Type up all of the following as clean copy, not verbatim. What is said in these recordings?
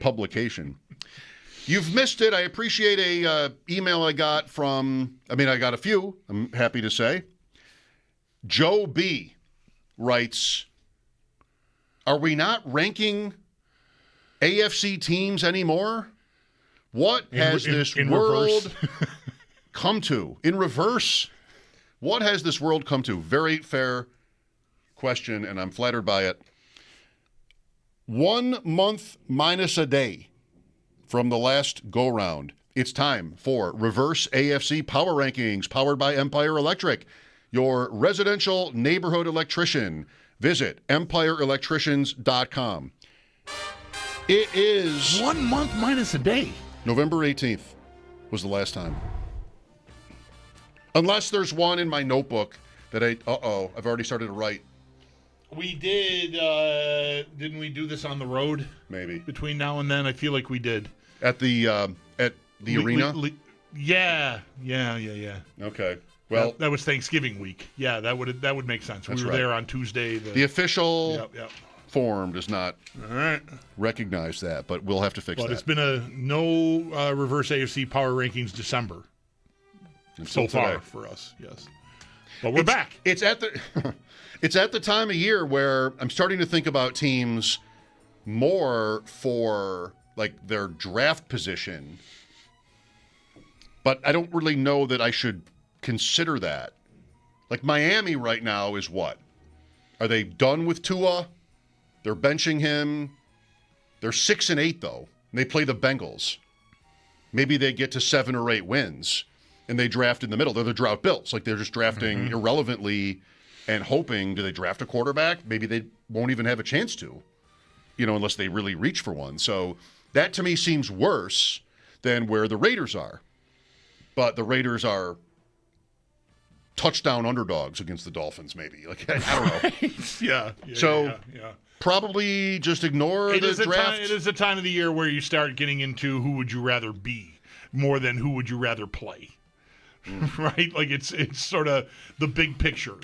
publication. You've missed it. I appreciate a email I got I got a few, I'm happy to say. Joe B. writes, are we not ranking AFC teams anymore? What has this world come to? In reverse, what has this world come to? Very fair question, and I'm flattered by it. 1 month minus a day from the last go-round. It's time for Reverse AFC Power Rankings, powered by Empire Electric, your residential neighborhood electrician. Visit empireelectricians.com. It is 1 month minus a day. November 18th was the last time. Unless there's one in my notebook that I've already started to write. We did, didn't we do this on the road? Maybe. Between now and then? I feel like we did. At the arena? Yeah. Okay. Well, that was Thanksgiving week. Yeah, that would make sense. We were there on Tuesday. The official form does not All right. recognize that, but we'll have to fix that. But it's been no Reverse AFC Power Rankings December so far for us, yes. But we're back. It's at the time of year where I'm starting to think about teams more for like their draft position, but I don't really know that I should consider that. Like Miami right now is what? Are they done with Tua? They're benching him. They're 6-8 though. And they play the Bengals. Maybe they get to 7 or 8 wins and they draft in the middle. They're the drought Bills. Like they're just drafting irrelevantly and hoping, do they draft a quarterback? Maybe they won't even have a chance to, unless they really reach for one. So that to me seems worse than where the Raiders are. But the Raiders are touchdown underdogs against the Dolphins, maybe. Like, I don't know. Yeah. Probably just ignore the draft. It is a time of the year where you start getting into who would you rather be more than who would you rather play. Right? Like it's sort of the big picture.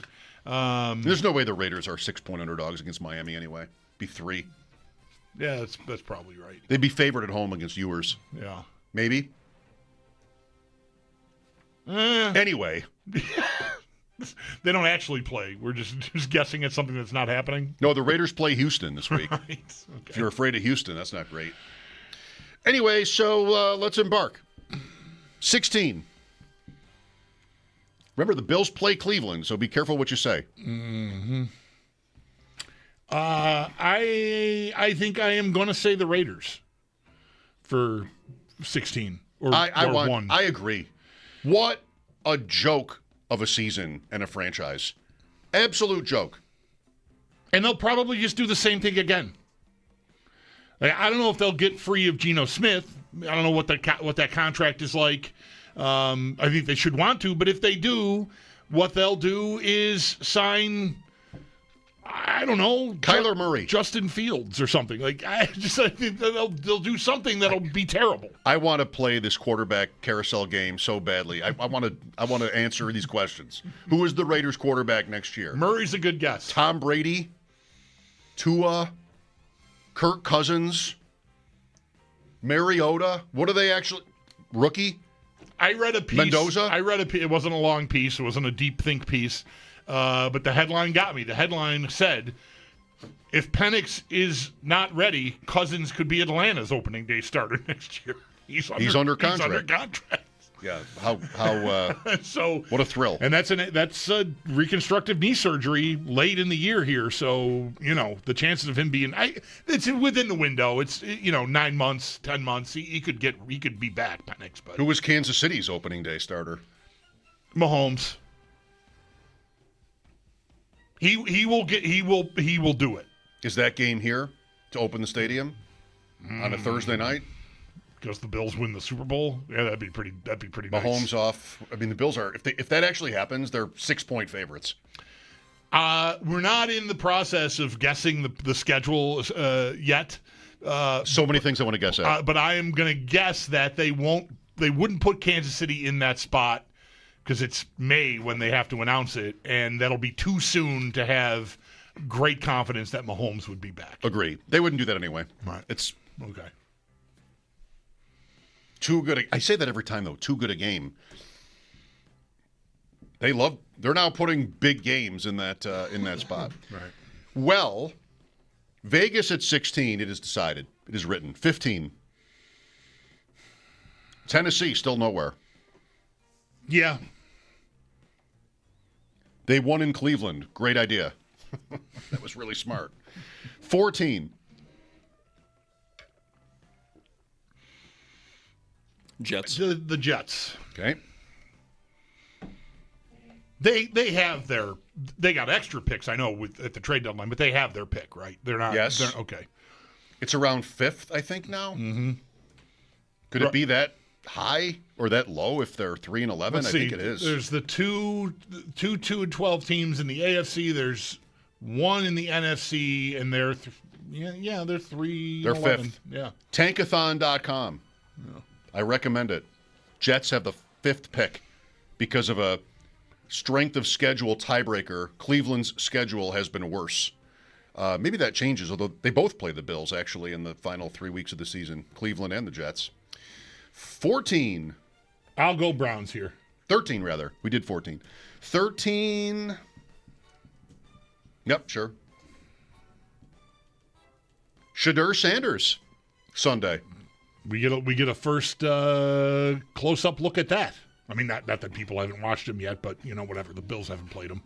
There's no way the Raiders are 6-point underdogs against Miami anyway. Be 3. Yeah, that's probably right. They'd be favored at home against Ewers. Yeah. Maybe. Anyway. They don't actually play. We're just guessing at something that's not happening. No, the Raiders play Houston this week. Right. Okay. If you're afraid of Houston, that's not great. Anyway, so let's embark. 16. Remember, the Bills play Cleveland, so be careful what you say. Mm-hmm. I think I am going to say the Raiders for 16 or 1. I agree. What a joke of a season and a franchise. Absolute joke. And they'll probably just do the same thing again. Like, I don't know if they'll get free of Geno Smith. I don't know what that contract is like. I think they should want to, but if they do, what they'll do is sign, I don't know, Kyler Murray, Justin Fields, or something. Like I think they'll do something that'll be terrible. I want to play this quarterback carousel game so badly. I want to answer these questions. Who is the Raiders quarterback next year? Murray's a good guess. Tom Brady, Tua, Kirk Cousins, Mariota. What are they actually? Rookie? I read a piece. Mendoza? It wasn't a long piece. It wasn't a deep think piece. But the headline got me. The headline said, if Penix is not ready, Cousins could be Atlanta's opening day starter next year. He's under contract. He's under contract. Yeah. So what a thrill. And that's a reconstructive knee surgery late in the year here. So, the chances of him being it's within the window. It's 9 months, 10 months. He could be back Penix. But who was Kansas City's opening day starter? Mahomes. He will do it. Is that game here to open the stadium on a Thursday night? Because the Bills win the Super Bowl? Yeah, that'd be pretty Mahomes nice. off. I mean, the Bills are, if that actually happens, they're 6-point favorites. We're not in the process of guessing the schedule yet. So many things I want to guess at. But I am going to guess that they wouldn't put Kansas City in that spot because it's May when they have to announce it, and that'll be too soon to have great confidence that Mahomes would be back. Agree. They wouldn't do that anyway. Right. It's Okay. Too good. I say that every time, though. Too good a game. They're now putting big games in that spot. Right. Well, Vegas at 16, it is decided. It is written. 15. Tennessee, still nowhere. Yeah. They won in Cleveland. Great idea. That was really smart. 14. Jets. The Jets. Okay. They got extra picks, I know, at the trade deadline, but they have their pick, right? They're not. Yes. Okay. It's around 5th, I think, now. Mm-hmm. Could it be that high or that low if they're 3-11? Let's I see. think it is. There's the two 2-12 teams in the AFC. There's one in the NFC, and they're they're 3. They're 11. 5th. Yeah. Tankathon.com. Yeah. I recommend it. Jets have the 5th pick because of a strength of schedule tiebreaker. Cleveland's schedule has been worse. Maybe that changes, although they both play the Bills, actually, in the final 3 weeks of the season, Cleveland and the Jets. 14. I'll go Browns here. 13, rather. We did 14. 13. Yep, sure. Shadur Sanders, Sunday. We get a first close-up look at that. I mean, not that people haven't watched him yet, but, whatever. The Bills haven't played him.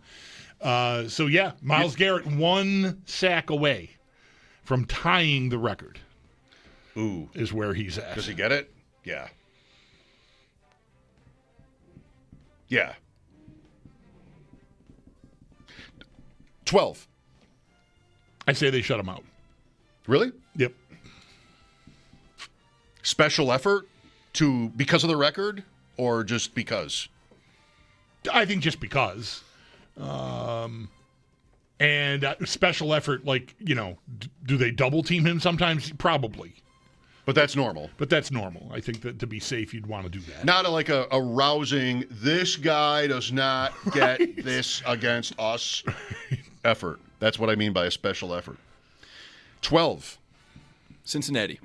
So, yeah, Myles Garrett 1 sack away from tying the record. Ooh. Is where he's at. Does he get it? Yeah. Yeah. 12. I say they shut him out. Really? Yep. Special effort because of the record or just because? I think just because. And special effort, do they double team him sometimes? Probably. But that's normal. I think that to be safe, you'd want to do that. Not a rousing, this guy does not get this against us effort. That's what I mean by a special effort. 12. Cincinnati.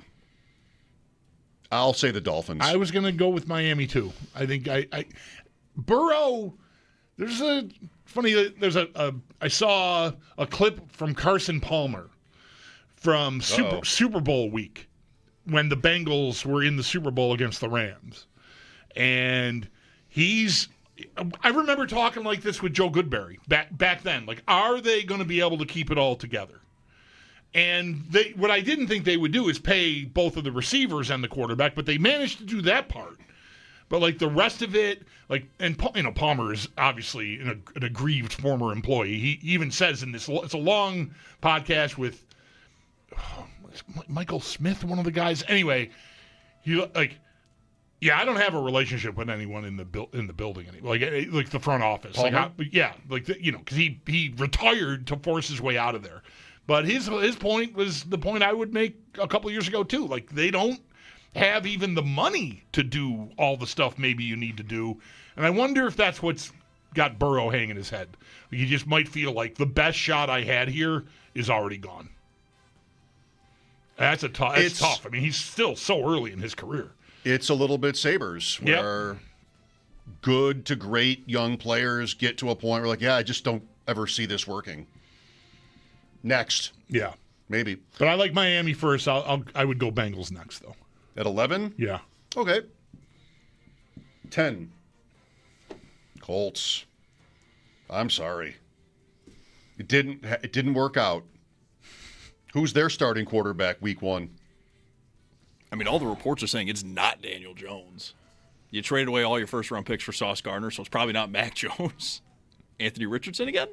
I'll say the Dolphins. I was going to go with Miami, too. I think Burrow, I saw a clip from Carson Palmer from Super Bowl week when the Bengals were in the Super Bowl against the Rams. And I remember talking like this with Joe Goodberry back then. Like, are they going to be able to keep it all together? And what I didn't think they would do is pay both of the receivers and the quarterback, but they managed to do that part. But the rest of it, Palmer is obviously an aggrieved former employee. He even says in this, it's a long podcast with Michael Smith, one of the guys. Anyway, I don't have a relationship with anyone in the building anymore. Like the front office. Palmer? Because he retired to force his way out of there. But his point was the point I would make a couple of years ago too. They don't have even the money to do all the stuff maybe you need to do. And I wonder if that's what's got Burrow hanging his head. He just might feel like the best shot I had here is already gone. That's tough. I mean, he's still so early in his career. It's a little bit Sabres, where good to great young players get to a point where I just don't ever see this working. Next. Yeah. Maybe. But I like Miami first. I would go Bengals next, though. At 11? Yeah. Okay. 10. Colts. I'm sorry. It didn't work out. Who's their starting quarterback week 1? I mean, all the reports are saying it's not Daniel Jones. You traded away all your first-round picks for Sauce Gardner, so it's probably not Mac Jones. Anthony Richardson again?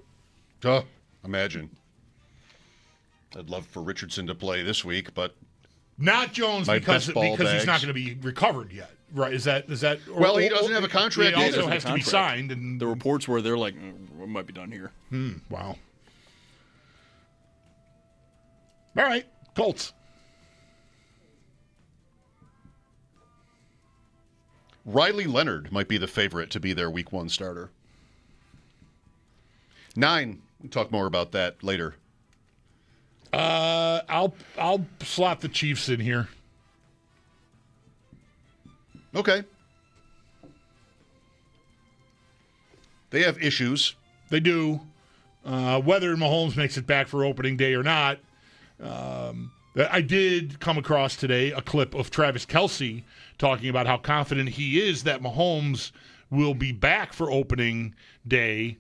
Imagine. I'd love for Richardson to play this week, but not Jones because he's not going to be recovered yet, right? Is that? Well, he doesn't have a contract. He yet. also has to be signed, and the reports where they're like, we might be done here. Wow. All right, Colts. Riley Leonard might be the favorite to be their week 1 starter. 9. We'll talk more about that later. I'll slot the Chiefs in here. Okay. They have issues. They do. Whether Mahomes makes it back for opening day or not, I did come across today a clip of Travis Kelce talking about how confident he is that Mahomes will be back for opening day,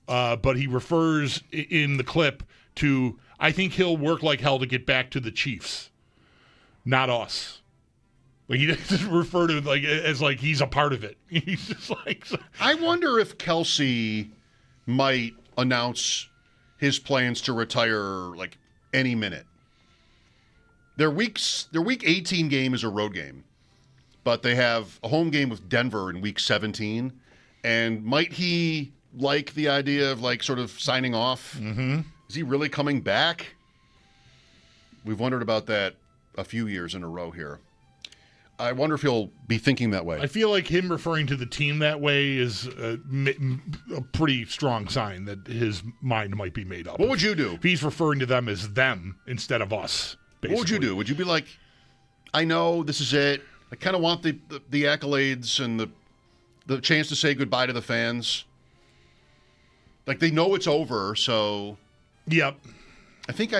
but he refers in the clip to, I think he'll work like hell to get back to the Chiefs, not us. Like, he doesn't refer to it as he's a part of it. He's just like... I wonder if Kelce might announce his plans to retire any minute. Their week 18 game is a road game, but they have a home game with Denver in week 17. And might he like the idea of sort of signing off? Mm-hmm. Is he really coming back? We've wondered about that a few years in a row here. I wonder if he'll be thinking that way. I feel like him referring to the team that way is a pretty strong sign that his mind might be made up. What would you do? If he's referring to them as them instead of us, basically. What would you do? Would you be like, I know this is it. I kind of want the accolades and the chance to say goodbye to the fans. They know it's over, so... Yep. I think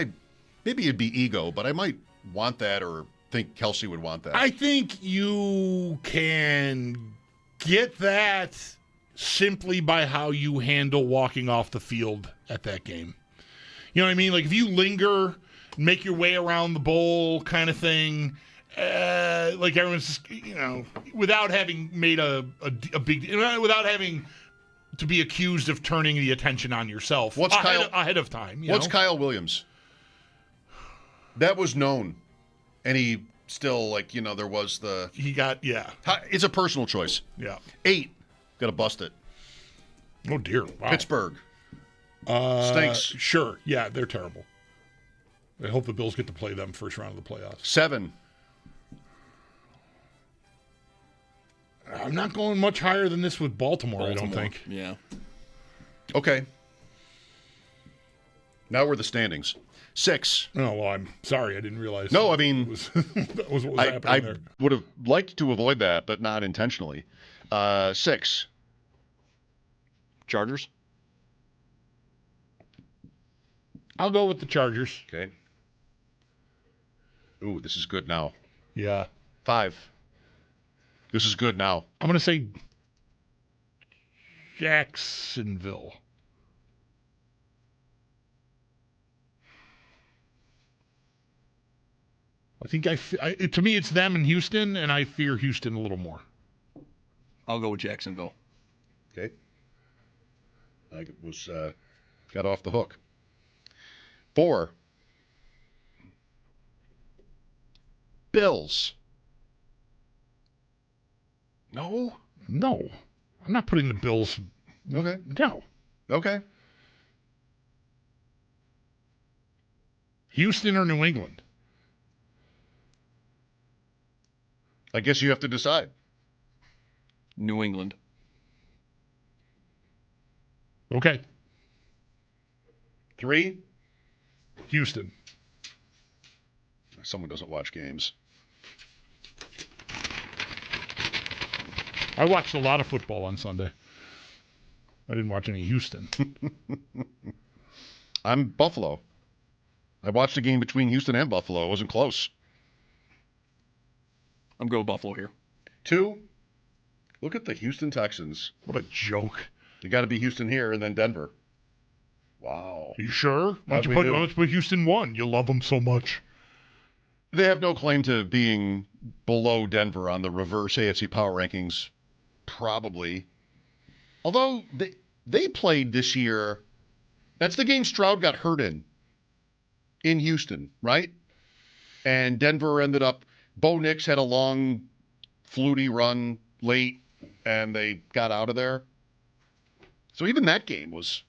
maybe it'd be ego, but I might want that or think Kelce would want that. I think you can get that simply by how you handle walking off the field at that game. You know what I mean? If you linger, make your way around the bowl kind of thing, everyone's just, without having made a big, without having to be accused of turning the attention on yourself ahead of time. What's Kyle Williams? That was known. And he still, there was the... He got, yeah. It's a personal choice. Yeah. 8. Got to bust it. Oh, dear. Wow. Pittsburgh. Stinks. Sure. Yeah, they're terrible. I hope the Bills get to play them first round of the playoffs. 7. I'm not going much higher than this with Baltimore, I don't think. Yeah. Okay. Now we're the standings. 6. Oh, well, I'm sorry. I didn't realize. No, I mean... that was what was happening there. I would have liked to avoid that, but not intentionally. 6. Chargers. I'll go with the Chargers. Okay. Ooh, this is good now. Yeah. 5. This is good now. I'm going to say Jacksonville. I think to me it's them and Houston, and I fear Houston a little more. I'll go with Jacksonville. Okay. I was got off the hook. 4. Bills. No? No. I'm not putting the Bills. Okay. No. Okay. Houston or New England? I guess you have to decide. New England. Okay. 3. Houston. Someone doesn't watch games. I watched a lot of football on Sunday. I didn't watch any Houston. I'm Buffalo. I watched a game between Houston and Buffalo. It wasn't close. I'm going Buffalo here. 2. Look at the Houston Texans. What a joke. You got to be Houston here and then Denver. Wow. You sure? Why don't you put Houston 1? You love them so much. They have no claim to being below Denver on the reverse AFC Power Rankings. Probably. Although they played this year. That's the game Stroud got hurt in Houston, right? And Denver ended up... Bo Nix had a long, fluty run late, and they got out of there. So even that game was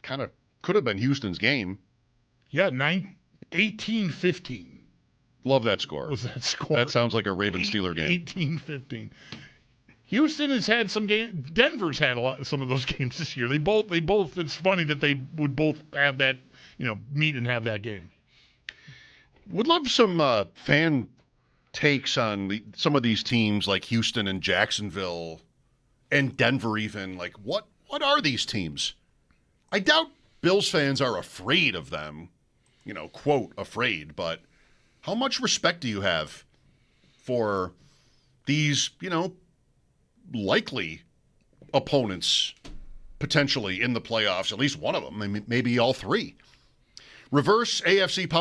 kind of could have been Houston's game. Yeah, 18-15. Love that score. Was that score? That sounds like a Ravens-Steeler game. 18-15. Houston has had some games. Denver's had some of those games this year. They both. It's funny that they would both have that, meet and have that game. Would love some fan takes on some of these teams like Houston and Jacksonville and Denver even. Like, what are these teams? I doubt Bills fans are afraid of them, quote, afraid, but how much respect do you have for these, likely opponents potentially in the playoffs, at least one of them, maybe all three? Reverse AFC Power